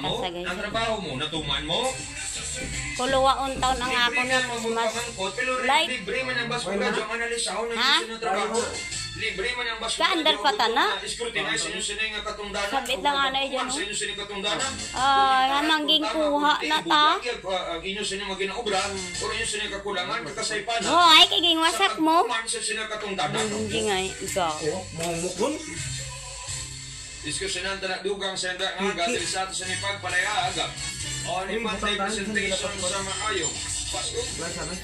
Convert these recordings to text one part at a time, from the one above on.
mo, sagay. ang trabaho mo, natuman mo. Kuluwaon taon ang ako na mas like. Libre man ang basura, diyan analisaw na Ha? yung trabaho. Libre man ang basura. Kaandar pa ta na? Scrutinize inyo sila nga katungdanan. Sabit lang anay dyan, Sa inyo sila katungdanan. Namangging kuha na ta. Ang inyo sila maginaobra, o inyo sila kakulangan, kakasaypan. Oh, ay kay wasak mo. Sa sila katungdanan. Hindi nga ikaw. Mamukon. Diskusyonan na dugang senda nga gatil sa ato sa nipag palayag. O ni Monday presentation sa maayo. Pasko. Wala sana.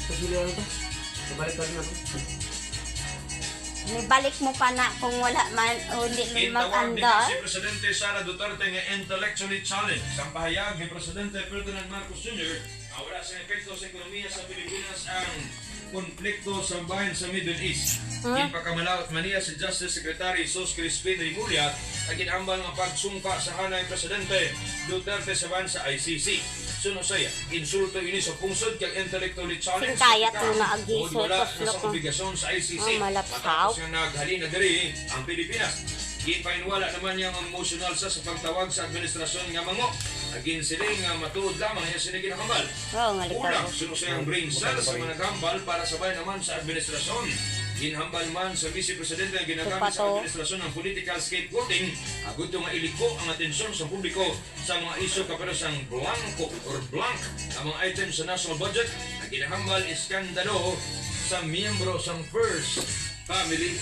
Pagilihan ito. Nabalik ka rin ako. May balik mo pa na kung wala man o hindi Itawag mag-andar. si Presidente Sara Duterte nga intellectually challenged. Sa pahayag ni Presidente Ferdinand Marcos Jr. wala sa epekto sa ekonomiya sa Pilipinas ang konflikto sa bayan sa Middle East. Ginpakamalaot maniya si Justice Secretary Sos Crispin Rimulya ang ginambal ng pagsungka sa hanay Presidente Duterte sa bayan sa ICC. Suno saya, insulto ini sa pungsod kay intellectually challenged. Singkayat mo na agiso, wala tos na sa loko. obligasyon sa ICC. Malapsaw. Matapos nga naghalina diri ang Pilipinas. Gipainwala naman niyang emosyonal sa pagtawag sa administrasyon nga mango. Agin sila nga matuod lamang niya sila ginahambal. Oo, nga Ulang, litaw. sinusayang brain cells sa mga naghambal para sabay naman sa administrasyon. Ginhambal man sa Vice Presidente ang ginagamit sa administrasyon ng political scapegoating, agad nga iliko ang atensyon sa publiko sa mga isyu kapero sang blanco or blank ang mga items sa national budget na ginahambal iskandalo sa miyembro sang First Family.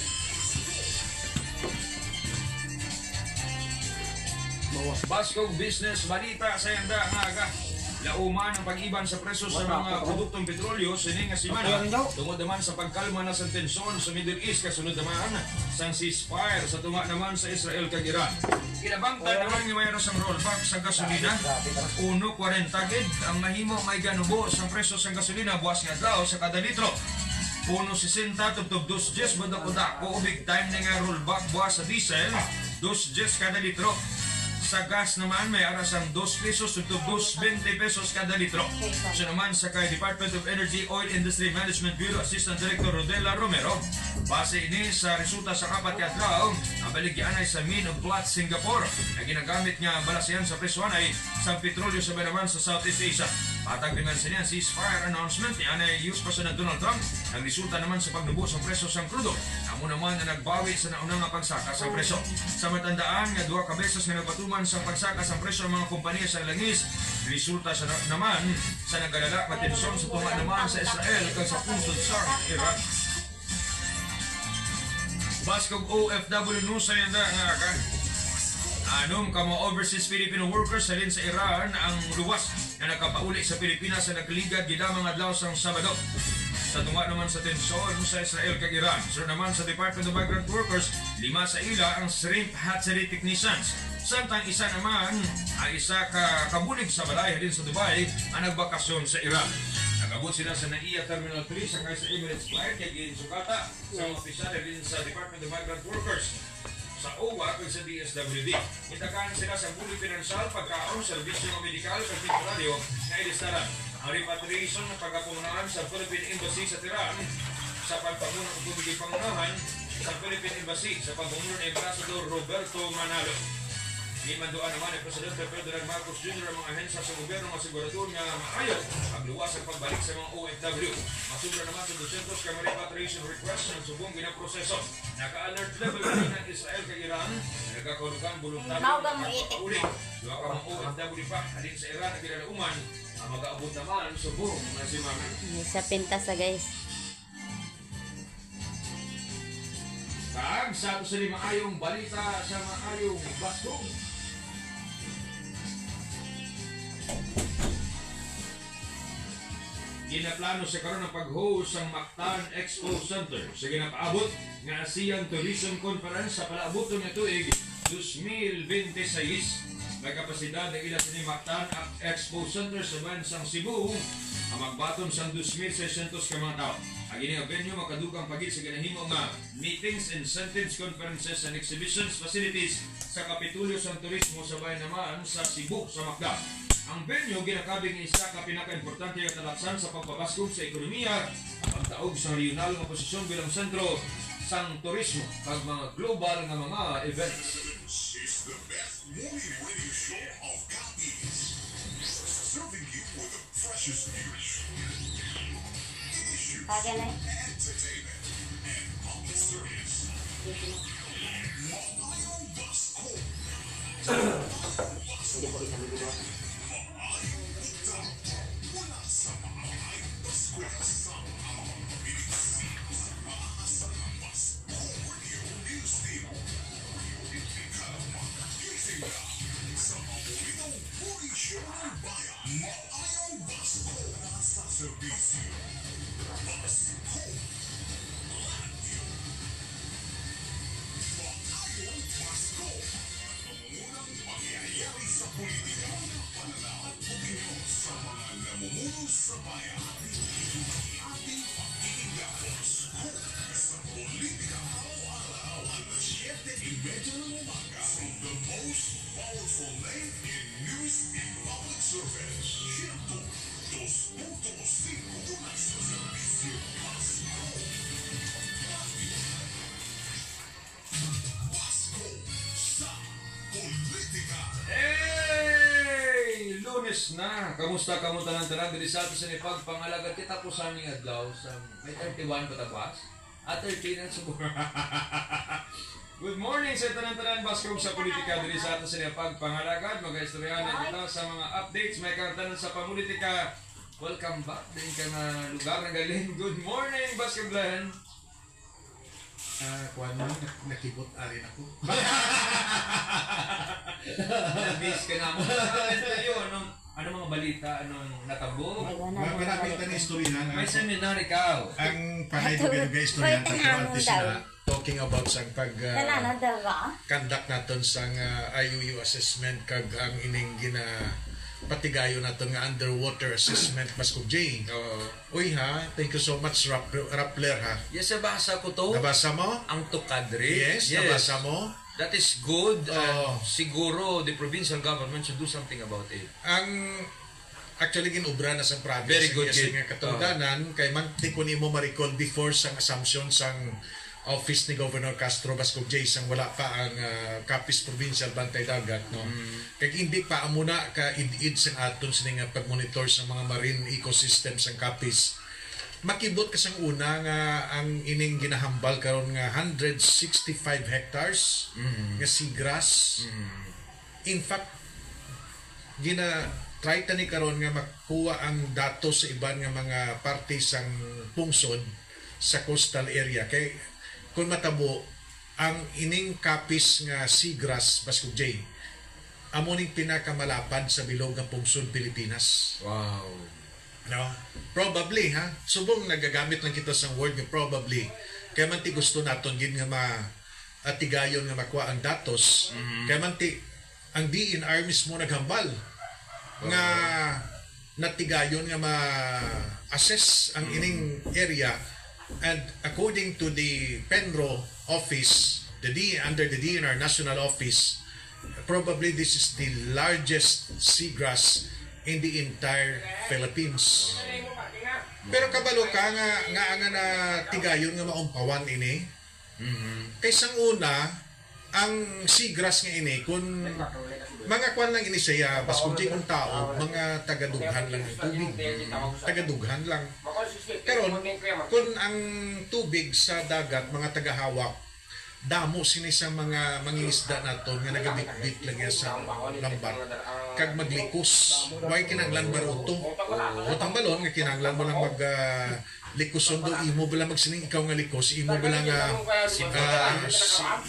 Baskog Business Balita sa yanda nga aga. Lauman ang pag-iban sa presyo sa mga produktong petrolyo sining nga semana tungod naman sa pagkalma na sa tensyon sa Middle East kasunod naman sang ceasefire sa tunga naman sa Israel kag Iran. Kinabangtan naman nga mayroon sa rollback sa gasolina 1.40 gid ang mahimo may ganubo sa presyo sa gasolina buwas nga adlaw sa kada litro. 1.60 tubtob 2.10 budak ko big time na nga rollback buwas sa diesel 2.10 kada litro. Sa gas naman may aras ang 2 pesos tubtob 2.20 pesos kada litro. So naman sa kay Department of Energy Oil Industry Management Bureau Assistant Director Rodela Romero, base ini sa resulta sa kapat kadlaw ang baligyanay sa Mine of Platts Singapore na ginagamit nga balasehan sa presyon ay sa petrolyo sa naman sa Southeast Asia. Patag naman sa niyan ceasefire announcement ni anay US President Donald Trump ang resulta naman sa pagnubo sa presyo sa krudo. Amo naman na nagbawi sa naunang nga pagsaka sa presyo. Sa matandaan nga duha ka beses nga nagpatuman sa pagsaka sa presyo ng mga kompanya sa langis, resulta sa naman sa nagalala nga tensyon sa tunga naman sa Israel kag sa punsod sa Iran. Baskog OFW News sa yanda nga ka. Anom ka mga overseas Filipino workers salin sa Iran ang luwas na nakapauli sa Pilipinas sa nagligad gidamang adlaw sang Sabado. Sa tunga naman sa tensyon sa Israel kag Iran. So naman sa Department of Migrant Workers, 5 sa ila ang shrimp hatchery technicians. Samtang isa naman ay isa ka kabulig sa balay din sa Dubai ang nagbakasyon sa Iran. Nagabot sila sa NAIA Terminal 3 sa Kaiser Emirates Flight kaya ginsukata sa mga opisyal din sa Department of Migrant Workers sa OWA kag sa DSWD. Itakaan sila sa buli pinansyal, pagkaon, serbisyo ng medikal kag temporaryo na ilistaran. Ang repatriation ng pagkapungunahan sa Philippine Embassy sa Tehran sa pagpamuno ng tubig pangunahan sa Philippine Embassy sa pagpamuno ni Ambassador Roberto Manalo. Imanduan naman ni Presidente Ferdinand Marcos Jr. ang mga ahensya sa gobyerno masigurador nga maayo ang luwas ang pagbalik sa mga OFW. Masubra naman sa 200 ka repatriation request ng subong ginaproseso. Naka-alert level na ng Israel kay Iran, nagkakaulukan voluntaryo ng pauli. Duha ka mga OFW pa halin sa Iran na kinalauman ang mag-aabot naman subong na si Mama. Sa pintas guys. Kag sa ato sa maayong balita sa maayong Baskog. Ginaplano sa karon ang pag-host ang Mactan Expo Center sa ginapaabot nga ASEAN Tourism Conference sa palaaboton nga tuig 2026. May kapasidad ng ilang ni Mactan Expo Center sa bansang Cebu ang magbaton sa 2,600 ka mga tao. Ang ining venue makadugang pagit sa ginahimo nga meetings, incentives, conferences, and exhibitions facilities sa Kapitulyo sa Turismo sa bayan naman sa Cebu sa Mactan. Ang venue ginakabing isa ka pinaka-importante nga talaksan sa pagpabaskog sa ekonomiya, ang pagtaog sa regional nga posisyon bilang sentro sang turismo kag mga global nga mga events. morning radio show of Capiz. Serving you with the freshest news, issue, Kaya na. entertainment, and public service. Maayong Basko. Hindi po isang video. Maayong Ito. Mula sa maayong Basko kasama ang mga bilisin sa maasang Basko Radio News Team. Gising ka sa paboritong morning show ng bayan. Maayong Basko na sa serbisyo. Basko. Maayong Basko. Nangungunang pangyayari sa politika. Pananaw at opinyon sa mga namumuno sa bayan. Ating pakikinggan. Basko sa politika. Araw-araw alas 7:30 ng umaga. From the most powerful name in news and public service. 102.5 una sa serbisyo. Basko. Basko sa politika. Hey! Lunes na! Kamusta ka mo tanan-tanan? Dili sa ato sa pangalagat kita po sa aming adlaw sa may 31 patabas? 13 ang subur. Good morning sa tanan-tanan, Baskog sa politika. Dili sa ato sa pangalagat. Mag-istoryahan na kita sa mga updates. May kartanan sa pamulitika. Welcome back din ka na lugar na galing. Good morning, Baskoglan! Kuan mo, nakibot arin ako. Nabis ka na mo. Ano mga balita? Anong natabo? Malapit na istoryahan. May seminar ikaw. Ang panay ko binigay istoryahan sa artist na talking about sa Nanano daw ba? conduct naton sa IUU assessment kag ang ining gina patigayo naton nga underwater assessment Baskog J. Uy ha, thank you so much Rappler ha. Yes, nabasa ko to. Nabasa mo? Ang tukadre. Yes, nabasa mo? That is good. Oh. Siguro the provincial government should do something about it. Ang actually ginubra na sa province. Very good, Yes, Jay. nga katungdanan kay manti ko nimo ma-recall before sang assumption sang office ni Governor Castro Baskog J sang wala pa ang Capiz Provincial Bantay Dagat no. Kay hindi pa amuna ka id sang aton sini nga pag-monitor sa mga marine ecosystem sang Capiz. Makibot ka sang una nga ang ining ginahambal karon nga 165 hectares nga seagrass. In fact, try ta ni karon nga makuha ang datos sa iban nga mga parte sang pungsod sa coastal area kay kung matabo ang ining Capiz nga seagrass Baskog J amo ning pinakamalapad sa bilog nga pungsod Pilipinas. Wow. No? Probably ha. Subong nagagamit lang kita sa word nga probably. Kaya man ti gusto naton gid nga atigayon nga makuha ang datos. Kaya man ti ang DNR mismo naghambal nga natigayon nga ma-assess ang ining area, and according to the Penro office, under the DNR National Office, probably this is the largest seagrass in the entire Philippines. Pero kabalo ka nga na tigayon nga maumpawan ini. Kaysang una, ang seagrass nga ini, kung mga kwan lang ini siya, Baskog J kung tao, mga tagadughan lang ang tubig. Tagadughan lang. Karon, kung ang tubig sa dagat, mga tagahawak, damo sini sa mga mangingisda naton nga nagabitbit lang yan sa lambat kag maglikos way kinanglan baruto utang balon nga kinanglan mo lang mag likoson do imo bala magsining ikaw nga likos imo bala nga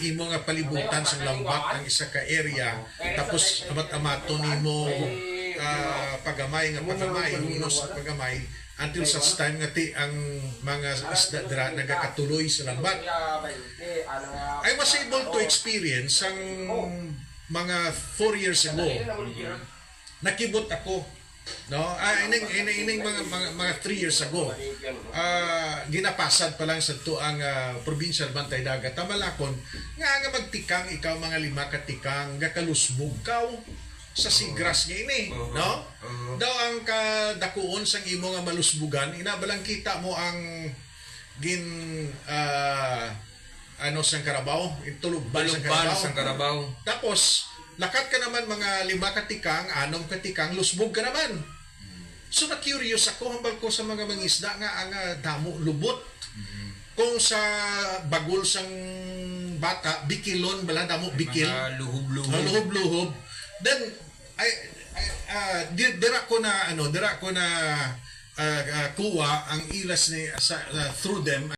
imo nga palibutan sa lambat ang isa ka area tapos amat-amaton imo pagamay inos pagamay until such time nga ti ang mga isda dira nagakatuloy sa lambat. I was able to experience ang mga 4 years ago. Nakibot ako, no? Ining mga 3 years ago. Ginapasad pa lang sa tuang provincial Bantay Dagat. Tamalakon nga magtikang ikaw mga 5 ka tikang gakalusbog kaw sa seagrass niya ini, no? Daw ang kadakuon sang imo nga malusbugan, inabalang kita mo ang sang Carabao, itulugban sang Carabao. Carabao. Tapos lakat ka naman mga 5 katikang, 6 katikang, lusbog ka naman. So na-curious ako hambal ko sa mga mangisda nga ang damo lubot. Kung sa bagol sang bata, bikilon bala damo bikil. Mga luhub-luhub. Luhub-luhub. Then dira ko na kuha ang ilas ni through them